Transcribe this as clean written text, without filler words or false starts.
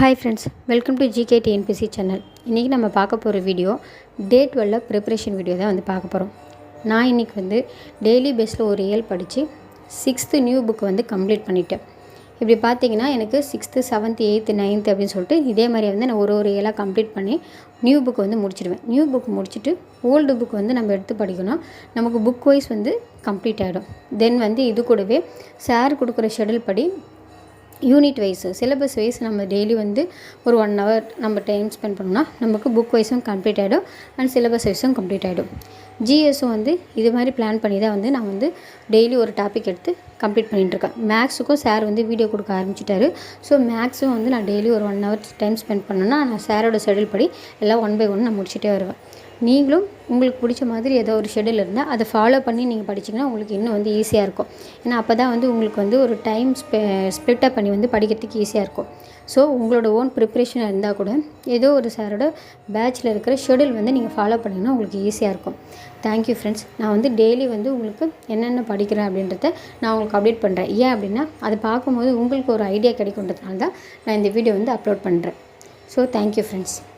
Hi friends, welcome to GK TNPSC channel. இன்றைக்கி நம்ம பார்க்க போகிற வீடியோ டே 12 ப்ரிப்பரேஷன் வீடியோ தான் பார்க்க போகிறோம். நான் இன்றைக்கி டெய்லி பேஸில் ஒரு ஏஎல் படித்து 6th நியூ புக் கம்ப்ளீட் பண்ணிட்டேன். இப்படி பார்த்தீங்கன்னா எனக்கு 6th 7th 8th 9th அப்படின்னு சொல்லிட்டு இதே மாதிரி நான் ஒரு ஏலாக கம்ப்ளீட் பண்ணி நியூ புக் முடிச்சிடுவேன். நியூ புக் முடிச்சுட்டு ஓல்டு புக் நம்ம எடுத்து படிக்கணும். நமக்கு புக் வைஸ் கம்ப்ளீட் ஆகிடும். தென் இது கூடவே சார் கொடுக்குற ஷெடியூல் படி யூனிட் வைஸ் சிலபஸ் வைஸ் நம்ம டெய்லி ஒரு 1 hour நம்ம டைம் ஸ்பெண்ட் பண்ணோம்னா நமக்கு புக் வைஸும் கம்ப்ளீட் ஆகிடும் அண்ட் சிலபஸ் வைஸும் கம்ப்ளீட் ஆகிடும். ஜிஎஸும் இது மாதிரி பிளான் பண்ணி தான் நான் டெய்லி ஒரு டாபிக் எடுத்து கம்ப்ளீட் பண்ணிட்டுருக்கேன். மேக்ஸுக்கும் சார் வீடியோ கொடுக்க ஆரம்பிச்சிட்டாரு. ஸோ மேக்ஸும் நான் டெய்லி ஒரு 1 hour டைம் ஸ்பெண்ட் பண்ணேன்னா நான் சாரோட ஷெடியூல் படி எல்லாம் 1 by 1 நான் முடிச்சுட்டே வருவேன். நீங்களும் உங்களுக்கு பிடிச்ச மாதிரி ஏதோ ஒரு ஷெடியூல் இருந்தால் அதை ஃபாலோ பண்ணி நீங்கள் படிச்சிங்கன்னா உங்களுக்கு இன்னும் ஈஸியாக இருக்கும். ஏன்னா அப்போ தான் உங்களுக்கு ஒரு டைம் ஸ்ப்ளிட்டப் பண்ணி படிக்கிறதுக்கு ஈஸியாக இருக்கும். ஸோ உங்களோட ஓன் ப்ரிப்ரேஷனாக இருந்தால் கூட ஏதோ ஒரு சாரோட பேட்சில் இருக்கிற ஷெடியூல் நீங்கள் ஃபாலோ பண்ணிங்கன்னா உங்களுக்கு ஈஸியாக இருக்கும். Thank you friends. நான் டெய்லி உங்களுக்கு என்னென்ன படிக்கிறேன் அப்படின்றத நான் உங்களுக்கு அப்டேட் பண்ணுறேன். ஏன் அப்படின்னா அதை பார்க்கும்போது உங்களுக்கு ஒரு ஐடியா கிடைக்குன்றதுனால தான் நான் இந்த வீடியோ அப்லோட் பண்ணுறேன். So thank you friends.